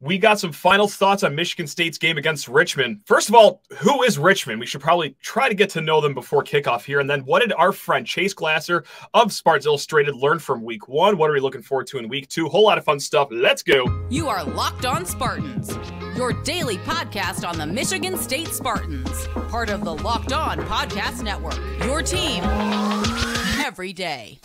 We got some final thoughts on Michigan State's game against Richmond. First of all, who is Richmond? We should probably try to get to know them before kickoff here. And then what did our friend Chase Glasser of Spartans Illustrated learn from week 1? What are we looking forward to in week 2? Whole lot of fun stuff. Let's go. You are Locked On Spartans, your daily podcast on the Michigan State Spartans, part of the Locked On Podcast Network, your team every day.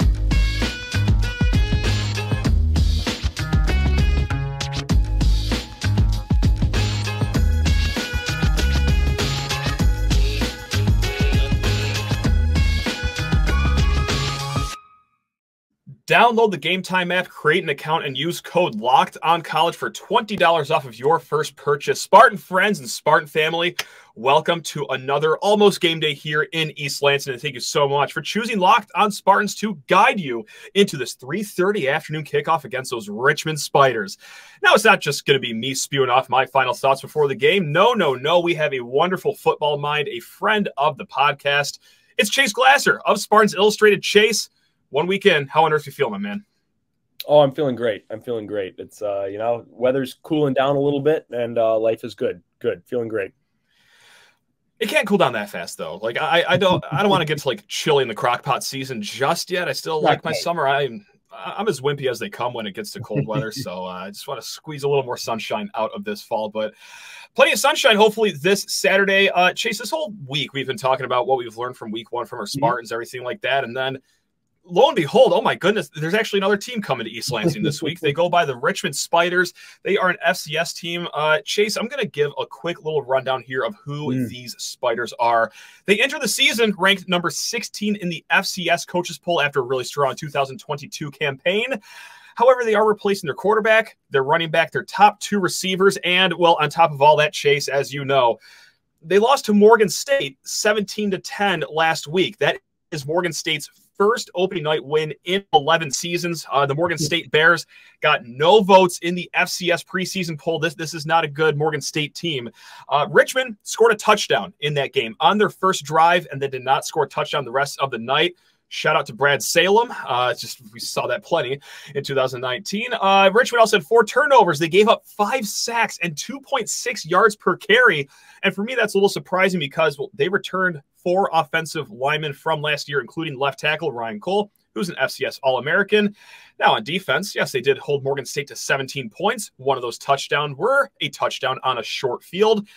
Download the Gametime app, create an account, and use code LOCKEDONCollege for $20 off of your first purchase. Spartan friends and Spartan family, welcome to another almost game day here in East Lansing. And thank you so much for choosing Locked On Spartans to guide you into this 3:30 afternoon kickoff against those Richmond Spiders. Now, it's not just going to be me spewing off my final thoughts before the game. No. We have a wonderful football mind, a friend of the podcast. It's Chase Glasser of Spartans Illustrated. Chase, 1 week in, how on earth you feel, my man? Oh, I'm feeling great. It's, weather's cooling down a little bit and life is good. Feeling great. It can't cool down that fast, though. Like, I don't want to get to, like, chilly in the crockpot season just yet. I still like my summer. I'm as wimpy as they come when it gets to cold weather, so I just want to squeeze a little more sunshine out of this fall. But plenty of sunshine, hopefully, this Saturday. Chase, this whole week we've been talking about what we've learned from week 1 from our Spartans, everything like that, and then lo and behold, oh my goodness, there's actually another team coming to East Lansing this week. They go by the Richmond Spiders. They are an FCS team. Chase, I'm going to give a quick little rundown here of who these Spiders are. They enter the season ranked number 16 in the FCS coaches poll after a really strong 2022 campaign. However, they are replacing their quarterback, their running back, their top 2 receivers, and, well, on top of all that, Chase, as you know, they lost to Morgan State 17-10 last week. That is Morgan State's first opening night win in 11 seasons. The Morgan State Bears got no votes in the FCS preseason poll. This is not a good Morgan State team. Richmond scored a touchdown in that game on their first drive and then did not score a touchdown the rest of the night. Shout out to Brad Salem. We saw that plenty in 2019. Richmond also had 4 turnovers. They gave up 5 sacks and 2.6 yards per carry. And for me, that's a little surprising because they returned 4 offensive linemen from last year, including left tackle Ryan Cole, who's an FCS All-American. Now on defense, yes, they did hold Morgan State to 17 points. One of those touchdowns were a touchdown on a short field.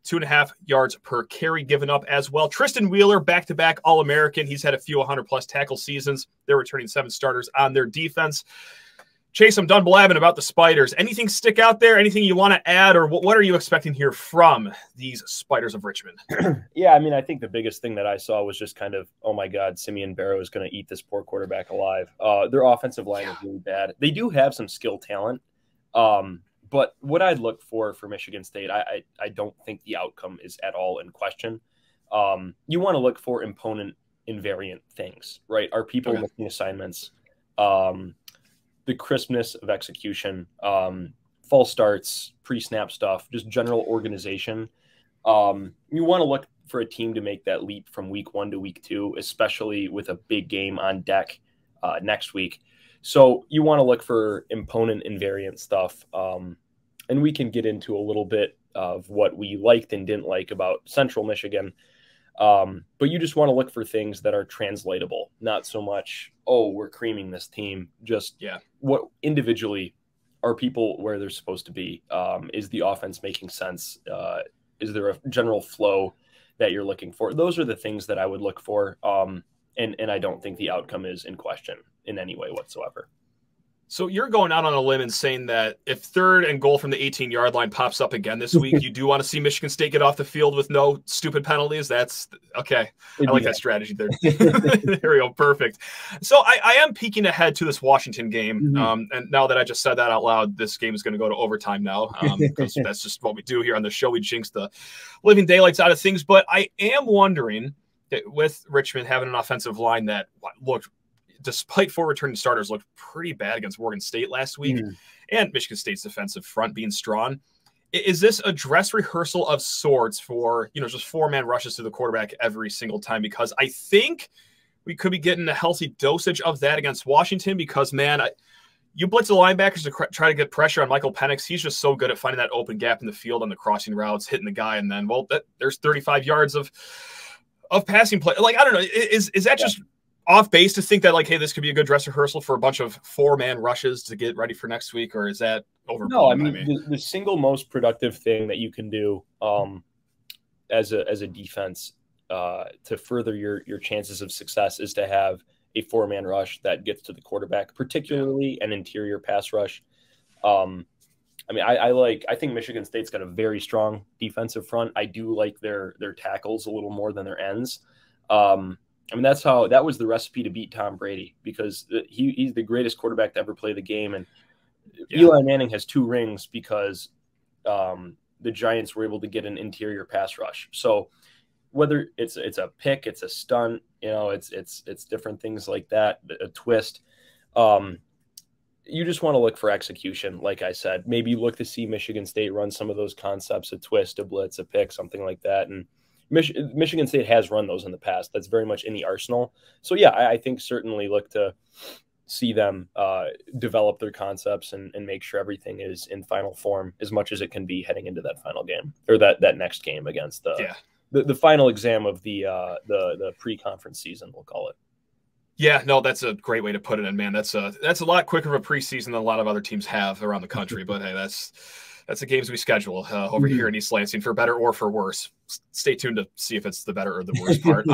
2.5 yards per carry given up as well. Tristan Wheeler, back-to-back All-American. He's had a few 100-plus tackle seasons. They're returning 7 starters on their defense. Chase, I'm done blabbing about the Spiders. Anything stick out there? Anything you want to add? Or what are you expecting here from these Spiders of Richmond? Yeah, I mean, I think the biggest thing that I saw was just kind of, oh, my God, Simeon Barrow is going to eat this poor quarterback alive. Their offensive line is really bad. They do have some skill talent. But what I'd look for Michigan State, I don't think the outcome is at all in question. You want to look for opponent invariant things, right? Are people making assignments? The crispness of execution, false starts, pre-snap stuff, just general organization. You want to look for a team to make that leap from week 1 to week 2, especially with a big game on deck next week. So you want to look for opponent invariant stuff. And we can get into a little bit of what we liked and didn't like about Central Michigan. But you just want to look for things that are translatable, not so much, oh, we're creaming this team. Just what individually are people where they're supposed to be? Is the offense making sense? Is there a general flow that you're looking for? Those are the things that I would look for. And I don't think the outcome is in question in any way whatsoever. So you're going out on a limb and saying that if 3rd and goal from the 18-yard line pops up again this week, you do want to see Michigan State get off the field with no stupid penalties? That's okay. I like that strategy there. There we go. Perfect. So I am peeking ahead to this Washington game. And now that I just said that out loud, this game is going to go to overtime now because that's just what we do here on the show. We jinx the living daylights out of things. But I am wondering that with Richmond having an offensive line that looked, despite 4 returning starters, looked pretty bad against Morgan State last week, and Michigan State's defensive front being strong. Is this a dress rehearsal of sorts for, just 4-man rushes to the quarterback every single time? Because I think we could be getting a healthy dosage of that against Washington because, man, you blitz the linebackers to try to get pressure on Michael Penix. He's just so good at finding that open gap in the field on the crossing routes, hitting the guy, and then, well, there's 35 yards of passing play. Like, I don't know, is that just off base to think that, like, hey, this could be a good dress rehearsal for a bunch of 4-man rushes to get ready for next week, or is that overblown? No, I mean, the single most productive thing that you can do as a defense to further your chances of success is to have a 4-man rush that gets to the quarterback, particularly an interior pass rush. I mean, I think Michigan State's got a very strong defensive front. I do like their tackles a little more than their ends. I mean, that was the recipe to beat Tom Brady, because he's the greatest quarterback to ever play the game. And Eli Manning has 2 rings because the Giants were able to get an interior pass rush. So whether it's a pick, it's a stunt, it's different things like that, a twist. You just want to look for execution. Like I said, maybe look to see Michigan State run some of those concepts, a twist, a blitz, a pick, something like that. And Michigan State has run those in the past. That's very much in the arsenal. So yeah, I think certainly look to see them develop their concepts and make sure everything is in final form as much as it can be heading into that final game, or that next game against the final exam of the pre-conference season, we'll call it. Yeah, no, that's a great way to put it. And man, that's a lot quicker of a preseason than a lot of other teams have around the country. But hey, that's the games we schedule over here in East Lansing, for better or for worse. Stay tuned to see if it's the better or the worse part.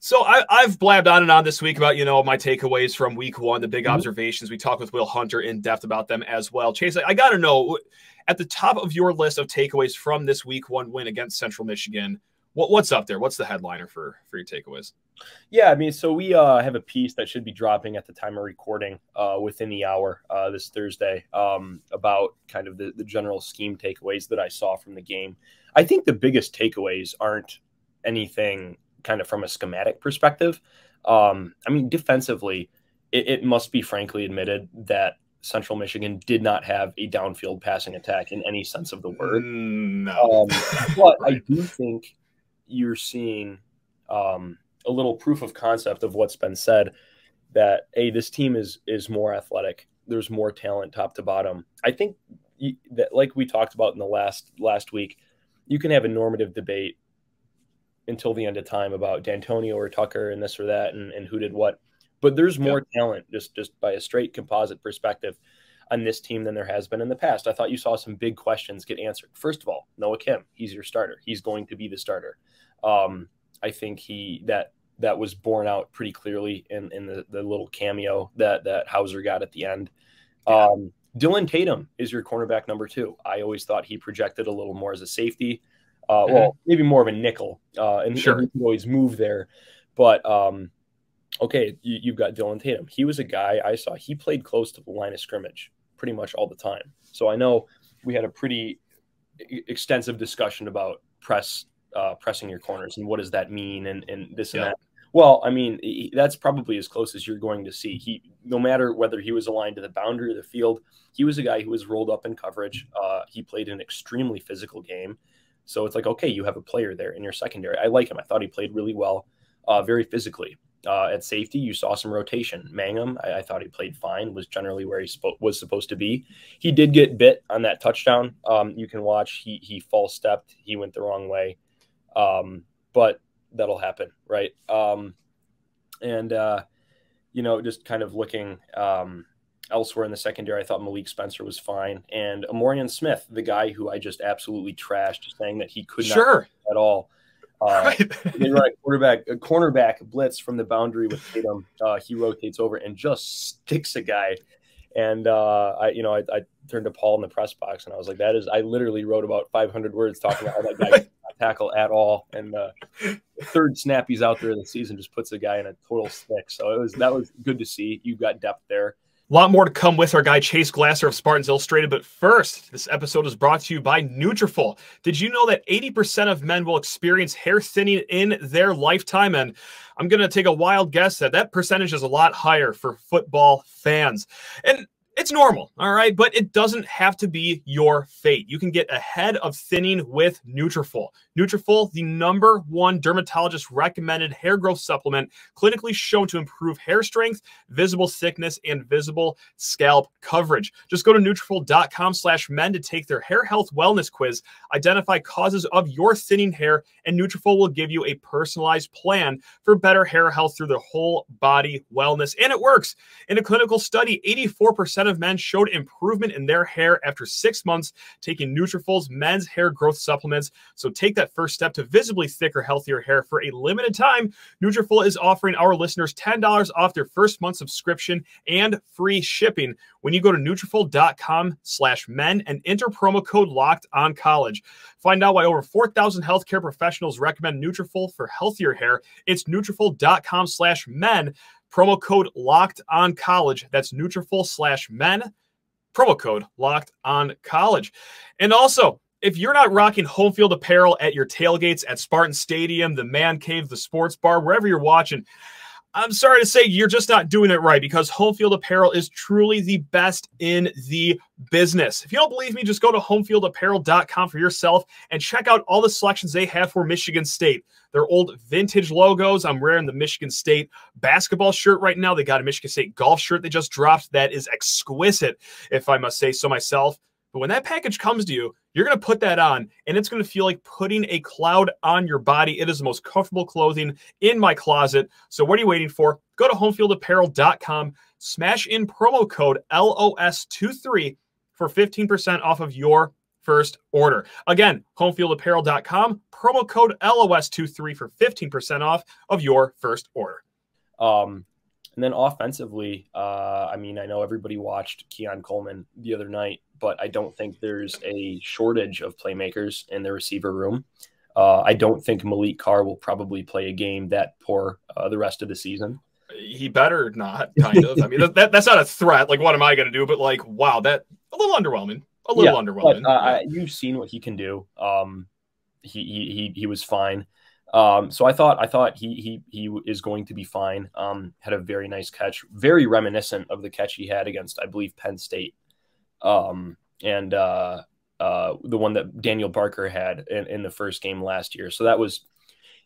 So I've blabbed on and on this week about, my takeaways from week 1, the big observations. We talked with Will Hunter in depth about them as well. Chase, I got to know, at the top of your list of takeaways from this week 1 win against Central Michigan, what's up there? What's the headliner for your takeaways? Yeah, I mean, so we have a piece that should be dropping at the time of recording within the hour this Thursday about kind of the general scheme takeaways that I saw from the game. I think the biggest takeaways aren't anything kind of from a schematic perspective. I mean, defensively, it must be frankly admitted that Central Michigan did not have a downfield passing attack in any sense of the word. No. But I do think you're seeing a little proof of concept of what's been said, that, hey, this team is more athletic. There's more talent top to bottom. I think that, like we talked about in the last week, you can have a normative debate until the end of time about D'Antonio or Tucker and this or that and who did what. But there's more talent just by a straight composite perspective on this team than there has been in the past. I thought you saw some big questions get answered. First of all, Noah Kim, he's your starter. He's going to be the starter. I think that was borne out pretty clearly in the little cameo that Hauser got at the end. Dylan Tatum is your cornerback number 2. I always thought he projected a little more as a safety. Well, maybe more of a nickel, and he could always move there. But, okay, you've got Dylan Tatum. He was a guy I saw. He played close to the line of scrimmage pretty much all the time. So I know we had a pretty extensive discussion about pressing your corners and what does that mean and this and that. Well, I mean, that's probably as close as you're going to see. No matter whether he was aligned to the boundary or the field, he was a guy who was rolled up in coverage. He played an extremely physical game. So it's like, okay, you have a player there in your secondary. I like him. I thought he played really well, very physically. At safety, you saw some rotation. Mangum, I thought he played fine, was generally where he was supposed to be. He did get bit on that touchdown. You can watch. He false stepped. He went the wrong way. But that'll happen, right? Just kind of looking elsewhere in the secondary, I thought Malik Spencer was fine. And Amorian Smith, the guy who I just absolutely trashed, saying that he could not at all. They run a cornerback blitz from the boundary with Tatum. He rotates over and just sticks a guy. And I turned to Paul in the press box and I was like, I literally wrote about 500 words talking about how that guy did not tackle at all. And the third snap he's out there in the season just puts a guy in a total stick. So that was good to see. You got depth there. A lot more to come with our guy Chase Glasser of Spartans Illustrated. But first, this episode is brought to you by Nutrafol. Did you know that 80% of men will experience hair thinning in their lifetime? And I'm going to take a wild guess that percentage is a lot higher for football fans. And It's normal, all right? But it doesn't have to be your fate. You can get ahead of thinning with Nutrafol. Nutrafol, the #1 dermatologist recommended hair growth supplement, clinically shown to improve hair strength, visible thickness, and visible scalp coverage. Just go to Nutrafol.com/men to take their hair health wellness quiz, identify causes of your thinning hair, and Nutrafol will give you a personalized plan for better hair health through the whole body wellness. And it works. In a clinical study, 84% of men showed improvement in their hair after 6 months taking Nutrafol's men's hair growth supplements. So take that first step to visibly thicker, healthier hair. For a limited time, Nutrafol is offering our listeners $10 off their first month subscription and free shipping when you go to Nutrafol.com/men and enter promo code LOCKEDONCollege. Find out why over 4,000 healthcare professionals recommend Nutrafol for healthier hair. It's Nutrafol.com/men. Promo code LOCKEDONCollege. That's Nutrafol/men. Promo code LOCKEDONCollege. And also, if you're not rocking home field apparel at your tailgates at Spartan Stadium, the Man Cave, the sports bar, wherever you're watching, I'm sorry to say you're just not doing it right, because home field apparel is truly the best in the business. If you don't believe me, just go to homefieldapparel.com for yourself and check out all the selections they have for Michigan State. Their old vintage logos. I'm wearing the Michigan State basketball shirt right now. They got a Michigan State golf shirt they just dropped that is exquisite, if I must say so myself. But when that package comes to you, you're going to put that on, and it's going to feel like putting a cloud on your body. It is the most comfortable clothing in my closet. So what are you waiting for? Go to homefieldapparel.com, smash in promo code LOS23 for 15% off of your first order. Again, homefieldapparel.com, promo code LOS23 for 15% off of your first order. And then offensively, I mean, I know everybody watched Keon Coleman the other night, but I don't think there's a shortage of playmakers in the receiver room. I don't think Malik Carr will probably play a game that poor the rest of the season. He better not, kind of. I mean, that's not a threat. Like, what am I going to do? But, like, wow, that a little underwhelming. A little underwhelming. But, you've seen what he can do. He was fine. So I thought he is going to be fine. Had a very nice catch, very reminiscent of the catch he had against, I believe, Penn State. And the one that Daniel Barker had in the first game last year. So that was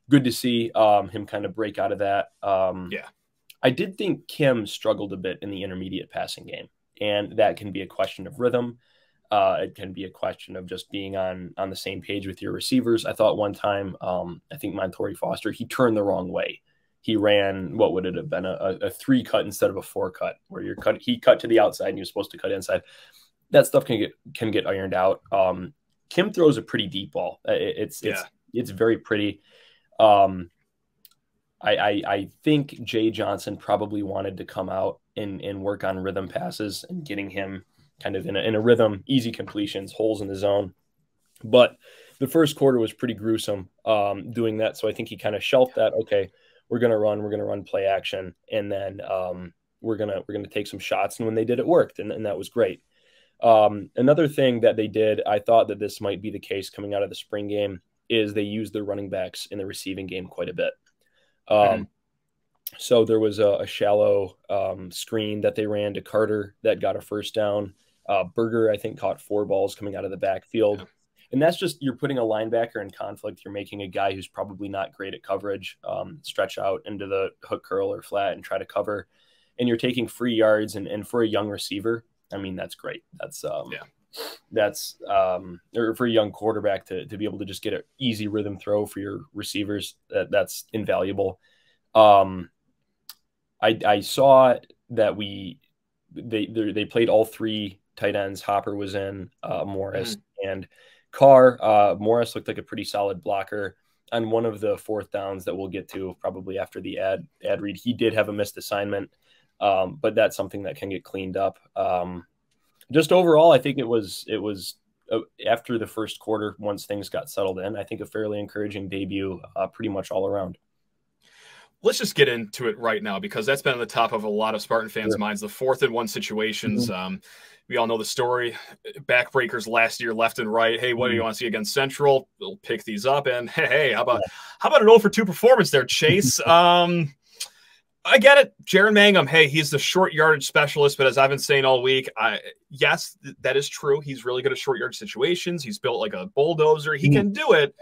good to see him kind of break out of that. Yeah. I did think Kim struggled a bit in the intermediate passing game, and that can be a question of rhythm. It can be a question of just being on the same page with your receivers. I thought one time, I think Montori Foster, he turned the wrong way. He ran, what would it have been, a 3 cut instead of a 4 cut, where he cut to the outside and he was supposed to cut inside. That stuff can get ironed out. Kim throws a pretty deep ball. It's very pretty. I think Jay Johnson probably wanted to come out and work on rhythm passes and getting him kind of in a rhythm, easy completions, holes in the zone. But the first quarter was pretty gruesome doing that. So I think he kind of shelved that. Okay, we're going to run play action. And then we're going to take some shots. And when they did, it worked. And that was great. Another thing that they did, I thought that this might be the case coming out of the spring game, is they used their running backs in the receiving game quite a bit. So there was a shallow screen that they ran to Carter that got a first down. Berger, I think, caught 4 balls coming out of the backfield. Yeah. And that's just, you're putting a linebacker in conflict. You're making a guy who's probably not great at coverage stretch out into the hook curl or flat and try to cover. And you're taking free yards. And for a young receiver, I mean, that's great. That's or for a young quarterback to be able to just get an easy rhythm throw for your receivers, that's invaluable. I saw that they played all 3 tight ends. Hopper was in, Morris and Carr. Morris looked like a pretty solid blocker on one of the 4th downs that we'll get to probably after the ad read. He did have a missed assignment, but that's something that can get cleaned up. Just overall, I think it was after the first quarter, once things got settled in, I think a fairly encouraging debut, pretty much all around. Let's just get into it right now, because that's been on the top of a lot of Spartan fans' minds, the 4th and 1 situations. We all know the story. Backbreakers last year, left and right. Hey, what do you want to see against Central? We'll pick these up. And hey, how about an 0 for 2 performance there, Chase? I get it. Jaron Mangum, hey, he's the short yardage specialist, but as I've been saying all week, yes, that is true. He's really good at short yardage situations. He's built like a bulldozer. He can do it,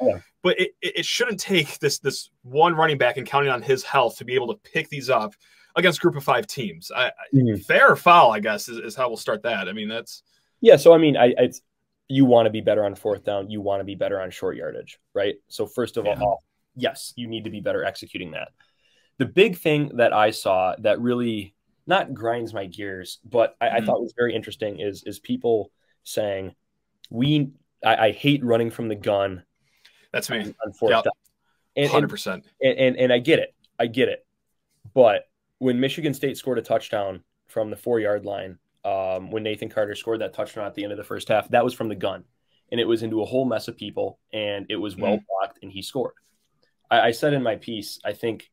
but it shouldn't take this one running back and counting on his health to be able to pick these up against group of 5 teams. Fair or foul, I guess, is how we'll start that. I mean, that's So I mean, you want to be better on 4th down. You want to be better on short yardage, right? So first of all, yes, you need to be better executing that. The big thing that I saw that really not grinds my gears, but I thought was very interesting is people saying, I hate running from the gun. That's me. On 4th down. 100%. And I get it. But when Michigan State scored a touchdown from the 4-yard line, when Nathan Carter scored that touchdown at the end of the first half, that was from the gun. And it was into a whole mess of people, and it was well blocked, and he scored. I said in my piece, I think,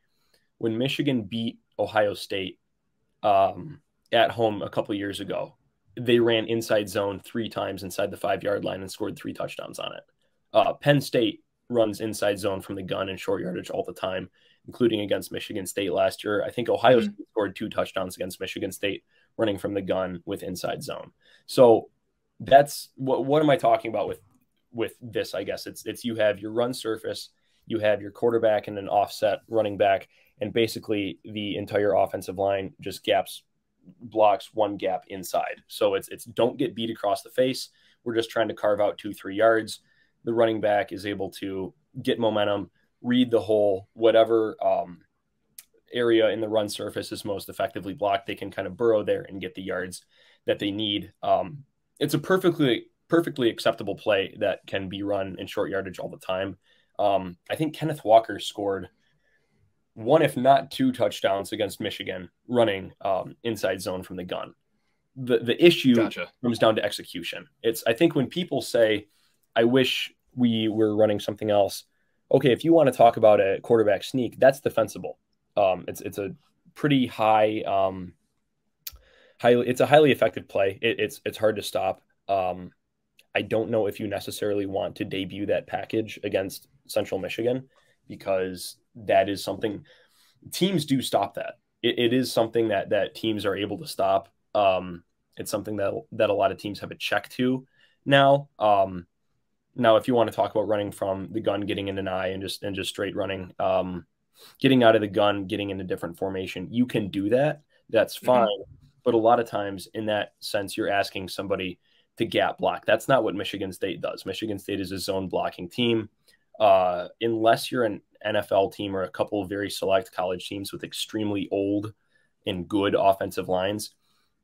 when Michigan beat Ohio State at home a couple years ago, they ran inside zone 3 times inside the 5-yard line and scored 3 touchdowns on it. Penn State runs inside zone from the gun and short yardage all the time, including against Michigan State last year. I think Ohio State scored 2 touchdowns against Michigan State running from the gun with inside zone. So that's what am I talking about with this? I guess it's you have your run surface, you have your quarterback and an offset running back, and basically the entire offensive line just blocks one gap inside. So it's don't get beat across the face. We're just trying to carve out 2-3 yards. The running back is able to get momentum, read the hole, whatever area in the run surface is most effectively blocked. They can kind of burrow there and get the yards that they need. It's a perfectly acceptable play that can be run in short yardage all the time. I think Kenneth Walker scored 1, if not 2 touchdowns against Michigan running inside zone from the gun. The issue comes down to execution. I think when people say, I wish we were running something else. Okay, if you want to talk about a quarterback sneak, that's defensible. It's a pretty high, it's a highly effective play. It's hard to stop. I don't know if you necessarily want to debut that package against Central Michigan, because that is something teams do stop that. It is something that teams are able to stop. It's something that a lot of teams have a check to now. Now, if you want to talk about running from the gun, getting in an eye and just straight running, getting out of the gun, getting in a different formation, you can do that. That's fine. But a lot of times in that sense, you're asking somebody to gap block. That's not what Michigan State does. Michigan State is a zone blocking team. Unless you're an NFL team or a couple of very select college teams with extremely old and good offensive lines,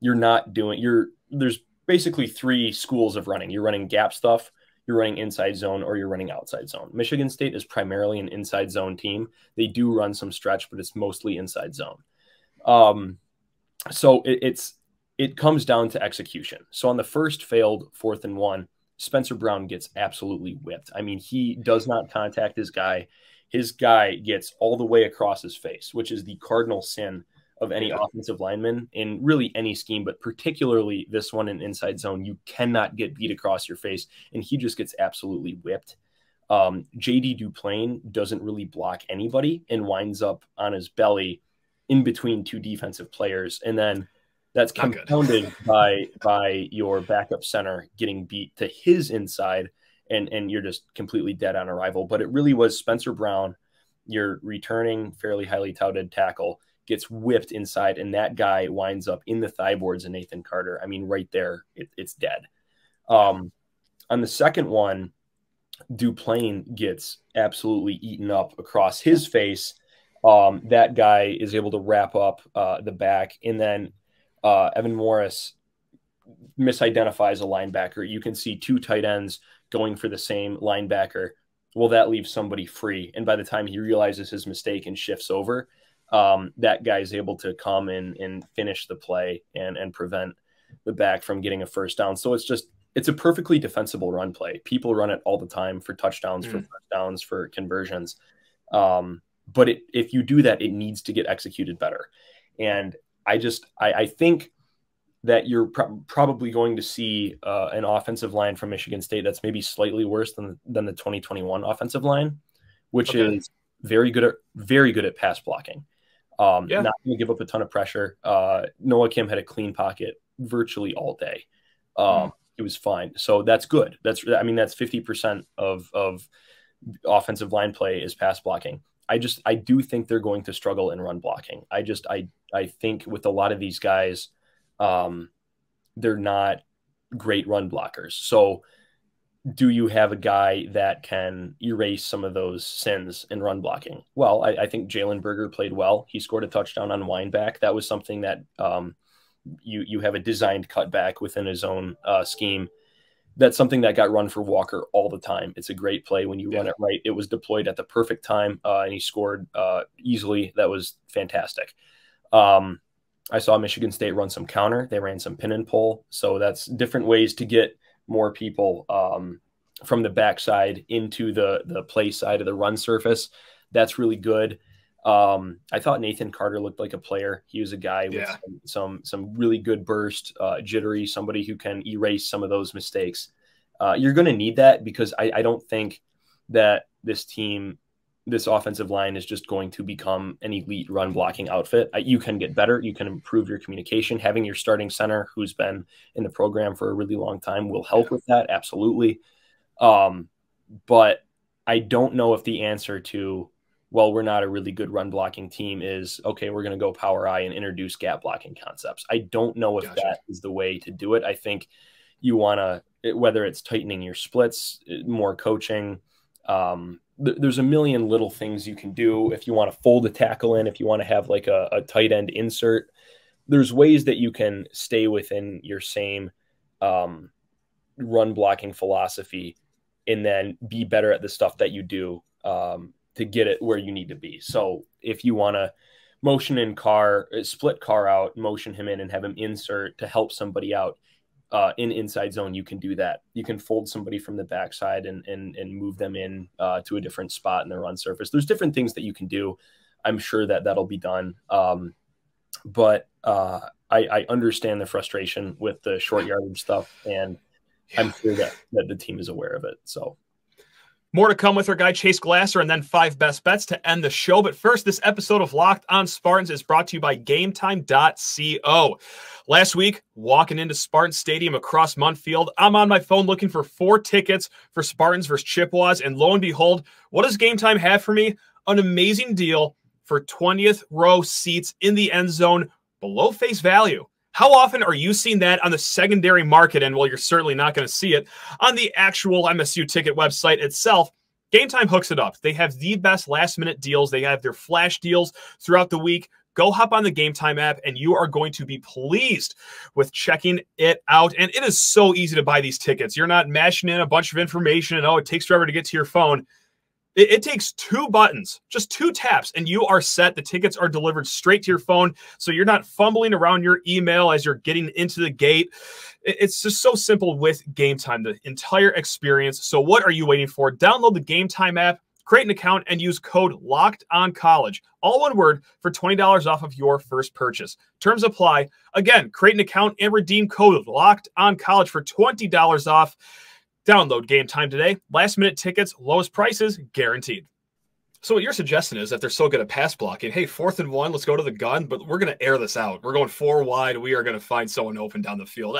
there's basically 3 schools of running. You're running gap stuff, you're running inside zone, or you're running outside zone. Michigan State is primarily an inside zone team. They do run some stretch, but it's mostly inside zone. So it comes down to execution. So on the first failed 4th and 1, Spencer Brown gets absolutely whipped. I mean, he does not contact his guy. His guy gets all the way across his face, which is the cardinal sin of any offensive lineman in really any scheme, but particularly this one in inside zone. You cannot get beat across your face, and he just gets absolutely whipped. JD Duplain doesn't really block anybody and winds up on his belly in between 2 defensive players, and then that's compounded by your backup center getting beat to his inside, and you're just completely dead on arrival. But it really was Spencer Brown, your returning fairly highly touted tackle, gets whipped inside, and that guy winds up in the thigh boards of Nathan Carter. I mean, right there, it's dead. On the second one, Duplain gets absolutely eaten up across his face. That guy is able to wrap up the back, and then Evan Morris misidentifies a linebacker. You can see 2 tight ends going for the same linebacker. Well, that leaves somebody free. And by the time he realizes his mistake and shifts over, that guy is able to come in and finish the play and prevent the back from getting a first down. So it's a perfectly defensible run play. People run it all the time for touchdowns, for first downs, for conversions. But if you do that, it needs to get executed better. And I think that you're probably going to see an offensive line from Michigan State that's maybe slightly worse than the 2021 offensive line, which is very good at pass blocking. Not going to give up a ton of pressure. Noah Kim had a clean pocket virtually all day. It was fine. So that's good. That's 50% of offensive line play is pass blocking. I do think they're going to struggle in run blocking. I think with a lot of these guys, they're not great run blockers. So do you have a guy that can erase some of those sins in run blocking? Well, I think Jalen Berger played well. He scored a touchdown on wineback. That was something that you have a designed cutback within his own scheme. That's something that got run for Walker all the time. It's a great play when you run it right. It was deployed at the perfect time, and he scored easily. That was fantastic. I saw Michigan State run some counter. They ran some pin and pull. So that's different ways to get more people from the backside into the play side of the run surface. That's really good. I thought Nathan Carter looked like a player. He was a guy with some really good burst, jittery, somebody who can erase some of those mistakes. You're going to need that because I don't think that this offensive line is just going to become an elite run blocking outfit. You can get better. You can improve your communication. Having your starting center who's been in the program for a really long time will help with that. Absolutely. But I don't know if the answer to, well, we're not a really good run blocking team is, okay, we're going to go power I and introduce gap blocking concepts. I don't know if that is the way to do it. I think you want to, whether it's tightening your splits, more coaching, there's a million little things you can do. If you want to fold a tackle in, if you want to have like a tight end insert, there's ways that you can stay within your same run blocking philosophy and then be better at the stuff that you do to get it where you need to be. So if you want to motion in split Carr out, motion him in and have him insert to help somebody out in inside zone, you can do that. You can fold somebody from the backside and move them in to a different spot in the run surface. There's different things that you can do. I'm sure that that'll be done. But I understand the frustration with the short yardage stuff, and I'm sure that the team is aware of it. So more to come with our guy Chase Glasser and then 5 best bets to end the show. But first, this episode of Locked on Spartans is brought to you by Gametime.co. Last week, walking into Spartan Stadium across Muntfield, I'm on my phone looking for 4 tickets for Spartans versus Chippewas, and lo and behold, what does Gametime have for me? An amazing deal for 20th row seats in the end zone below face value. How often are you seeing that on the secondary market? And well, you're certainly not going to see it on the actual MSU ticket website itself. Gametime hooks it up. They have the best last-minute deals. They have their flash deals throughout the week. Go hop on the Gametime app, and you are going to be pleased with checking it out. And it is so easy to buy these tickets. You're not mashing in a bunch of information and, oh, it takes forever to get to your phone. It takes 2 buttons, just 2 taps, and you are set. The tickets are delivered straight to your phone, so you're not fumbling around your email as you're getting into the gate. It's just so simple with Gametime, the entire experience. So what are you waiting for? Download the Gametime app, create an account, and use code LOCKEDONCOLLEGE, all one word, for $20 off of your first purchase. Terms apply. Again, create an account and redeem code LOCKEDONCOLLEGE for $20 off. Download Gametime today. Last-minute tickets, lowest prices, guaranteed. So what you're suggesting is that they're so good at pass blocking. Hey, 4th and 1, let's go to the gun, but we're going to air this out. We're going 4 wide. We are going to find someone open down the field.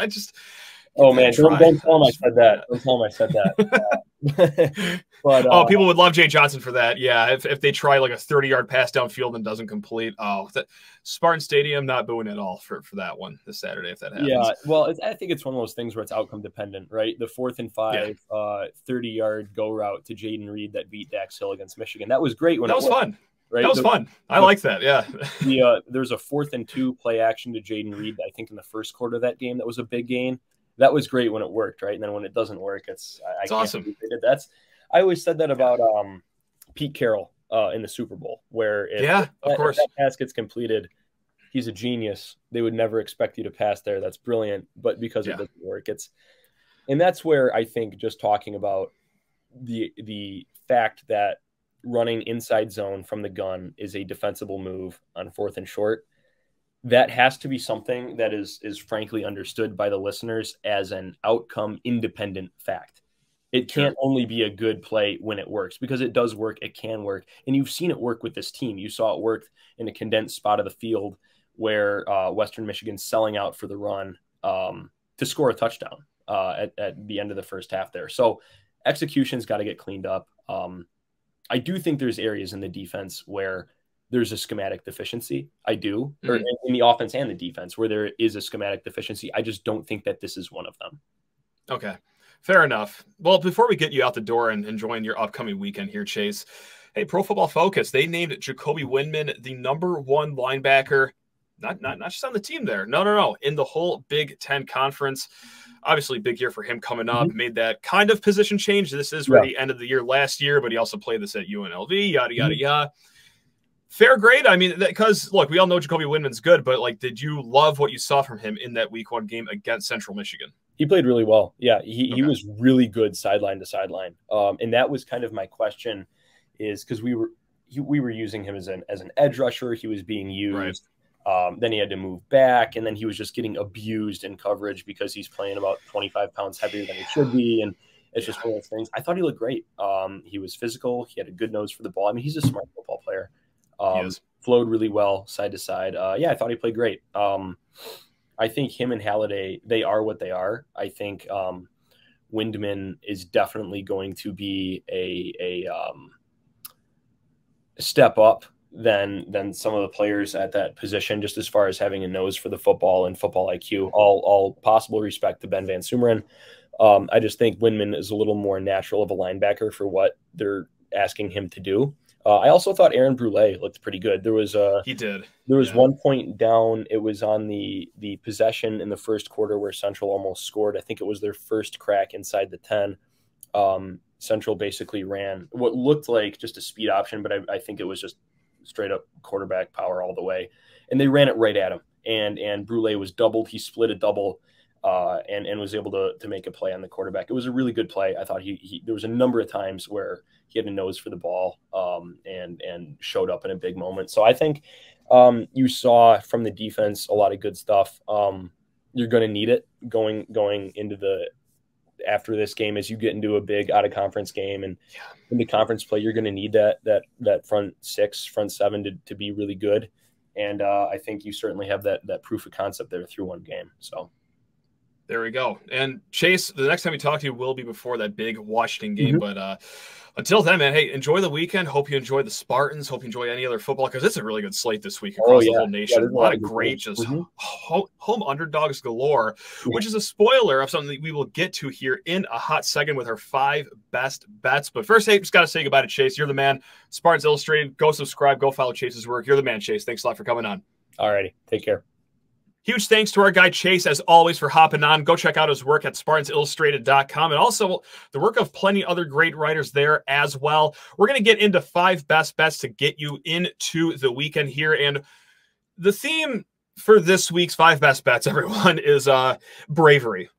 Oh, man, don't tell him I said that. Don't tell him I said that. But, people would love Jay Johnson for that. Yeah, if they try like a 30-yard pass downfield and doesn't complete. Oh, Spartan Stadium, not booing at all for that one this Saturday if that happens. Yeah, well, I think it's one of those things where it's outcome dependent, right? The 4th and 5, 30-yard go route to Jaden Reed that beat Dax Hill against Michigan. That was great. That was fun. Right? That was fun. I like that, yeah. There's a 4th and 2 play action to Jaden Reed, I think, in the first quarter of that game. That was a big gain. That was great when it worked, right? And then when it doesn't work, it's awesome. I always said that about Pete Carroll in the Super Bowl, where if that pass gets completed, he's a genius. They would never expect you to pass there. That's brilliant, but because it doesn't work, and that's where I think just talking about the fact that running inside zone from the gun is a defensible move on 4th and short. That has to be something that is frankly understood by the listeners as an outcome independent fact. It can't only be a good play when it works, because it does work. It can work. And you've seen it work with this team. You saw it work in a condensed spot of the field where Western Michigan's selling out for the run to score a touchdown at the end of the first half there. So execution's got to get cleaned up. I do think there's areas in the defense where there's a schematic deficiency. I do, or in the offense and the defense where there is a schematic deficiency. I just don't think that this is one of them. Okay. Fair enough. Well, before we get you out the door and enjoying your upcoming weekend here, Chase, hey, Pro Football Focus, they named Jacoby Windman the #1 linebacker, not just on the team there. No. In the whole Big Ten Conference. Obviously, big year for him coming up. Made that kind of position change. This is where he ended the year last year, but he also played this at UNLV, yada, yada, yada. Fair grade. I mean, because, look, we all know Jacoby Windman's good, but, like, did you love what you saw from him in that Week 1 game against Central Michigan? He played really well. Yeah, he was really good sideline to sideline. And that was kind of my question, is because we were using him as an edge rusher. He was being used. Right. Then he had to move back, and then he was just getting abused in coverage because he's playing about 25 pounds heavier than he should be. And it's just one of those things. I thought he looked great. He was physical. He had a good nose for the ball. I mean, he's a smart football player. Flowed really well side to side. Yeah, I thought he played great. I think him and Halliday, they are what they are. I think Windman is definitely going to be a step up than some of the players at that position, just as far as having a nose for the football and football IQ. All possible respect to Ben Van Sumeren. I just think Windman is a little more natural of a linebacker for what they're asking him to do. I also thought Aaron Brule looked pretty good. There was one point down. It was on the possession in the first quarter where Central almost scored. I think it was their first crack inside the 10. Central basically ran what looked like just a speed option, but I think it was just straight up quarterback power all the way. And they ran it right at him. And Brule was doubled. He split a double and was able to make a play on the quarterback. It was a really good play. I thought there was a number of times where he had a nose for the ball and showed up in a big moment. So I think you saw from the defense a lot of good stuff. You're going to need it going into after this game, as you get into a big out of conference game and into conference play. You're going to need that front six, front seven to be really good. And I think you certainly have that proof of concept there through one game. So. There we go. And Chase, the next time we talk to you will be before that big Washington game. But until then, man, hey, enjoy the weekend. Hope you enjoy the Spartans. Hope you enjoy any other football, because it's a really good slate this week across the whole nation. A lot of great just home underdogs galore, which is a spoiler of something that we will get to here in a hot second with our 5 best bets. But first, hey, just got to say goodbye to Chase. You're the man. Spartans Illustrated. Go subscribe. Go follow Chase's work. You're the man, Chase. Thanks a lot for coming on. All righty. Take care. Huge thanks to our guy Chase, as always, for hopping on. Go check out his work at SpartansIllustrated.com, and also the work of plenty other great writers there as well. We're going to get into 5 best bets to get you into the weekend here. And the theme for this week's 5 best bets, everyone, is bravery.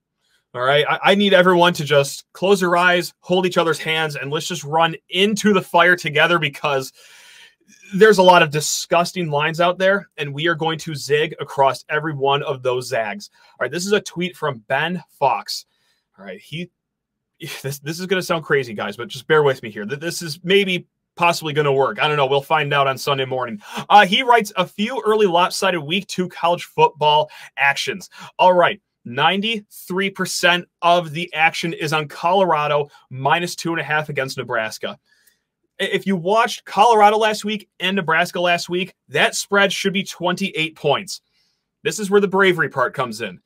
All right. I need everyone to just close their eyes, hold each other's hands, and let's just run into the fire together, because there's a lot of disgusting lines out there, and we are going to zig across every one of those zags. All right, this is a tweet from Ben Fox. All right, this is going to sound crazy, guys, but just bear with me here. This is maybe possibly going to work. I don't know. We'll find out on Sunday morning. He writes a few early lopsided Week 2 college football actions. All right, 93% of the action is on Colorado -2.5 against Nebraska. If you watched Colorado last week and Nebraska last week, that spread should be 28 points. This is where the bravery part comes in.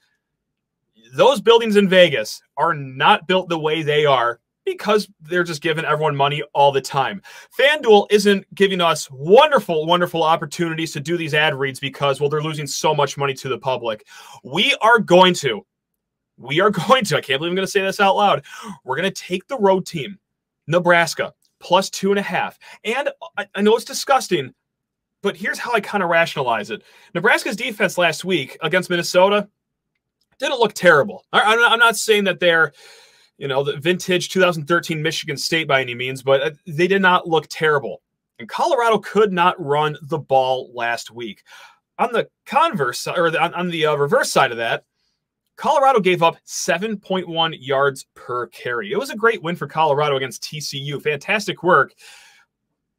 Those buildings in Vegas are not built the way they are because they're just giving everyone money all the time. FanDuel isn't giving us wonderful, wonderful opportunities to do these ad reads because, well, they're losing so much money to the public. We are going to, I can't believe I'm going to say this out loud. We're going to take the road team, Nebraska, +2.5. And I know it's disgusting, but here's how I kind of rationalize it. Nebraska's defense last week against Minnesota didn't look terrible. I'm not saying that they're, the vintage 2013 Michigan State by any means, but they did not look terrible. And Colorado could not run the ball last week. On the converse, or on the reverse side of that, Colorado gave up 7.1 yards per carry. It was a great win for Colorado against TCU. Fantastic work.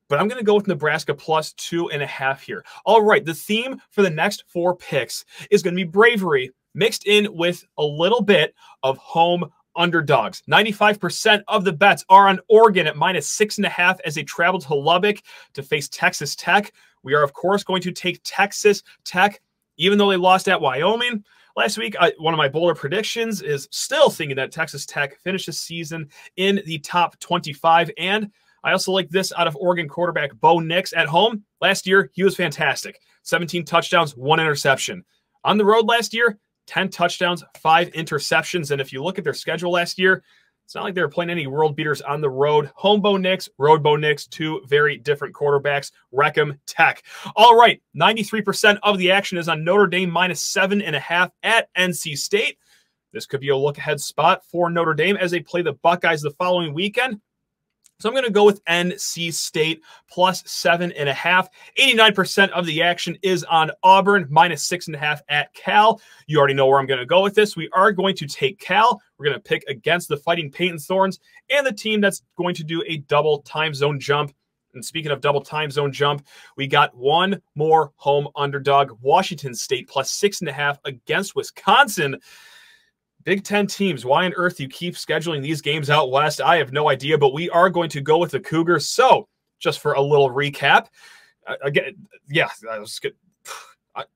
But I'm going to go with Nebraska plus 2.5 here. All right, the theme for the next 4 picks is going to be bravery mixed in with a little bit of home underdogs. 95% of the bets are on Oregon at -6.5 as they travel to Lubbock to face Texas Tech. We are, of course, going to take Texas Tech, even though they lost at Wyoming last week. One of my bolder predictions is still thinking that Texas Tech finishes season in the top 25. And I also like this out of Oregon quarterback Bo Nix at home. Last year, he was fantastic. 17 touchdowns, 1 interception. On the road last year, 10 touchdowns, 5 interceptions. And if you look at their schedule last year, it's not like they were playing any world beaters on the road. Home Bo Nix, road Bo Nix, 2 very different quarterbacks. Wreck-'em Tech. All right, 93% of the action is on Notre Dame -7.5 at NC State. This could be a look-ahead spot for Notre Dame as they play the Buckeyes the following weekend. So I'm going to go with NC State plus 7.5. 89% of the action is on Auburn, -6.5 at Cal. You already know where I'm going to go with this. We are going to take Cal. We're going to pick against the Fighting Peyton Thorns and the team that's going to do a double time zone jump. And speaking of double time zone jump, we got one more home underdog, Washington State plus 6.5 against Wisconsin. Big Ten teams, why on earth you keep scheduling these games out west? I have no idea, but we are going to go with the Cougars. So, just for a little recap, again, yeah,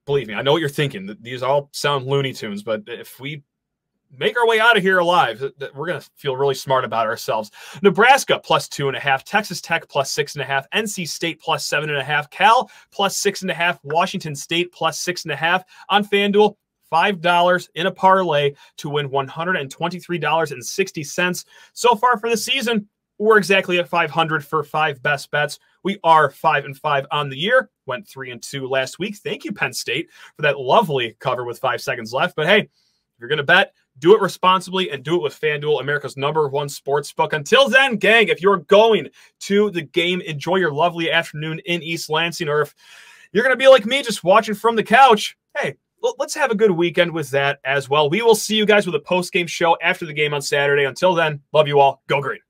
believe me, I know what you're thinking. These all sound Looney Tunes, but if we make our way out of here alive, we're going to feel really smart about ourselves. Nebraska plus 2.5, Texas Tech plus 6.5, NC State plus 7.5, Cal plus 6.5, Washington State plus 6.5 on FanDuel. $5 in a parlay to win $123.60. So far for the season, we're exactly at 500 for 5 best bets. We are 5-5 on the year. Went 3-2 last week. Thank you, Penn State, for that lovely cover with 5 seconds left. But hey, if you're going to bet, do it responsibly and do it with FanDuel, America's #1 sports book. Until then, gang, if you're going to the game, enjoy your lovely afternoon in East Lansing. Or if you're going to be like me, just watching from the couch, hey, let's have a good weekend with that as well. We will see you guys with a post-game show after the game on Saturday. Until then, love you all. Go Green.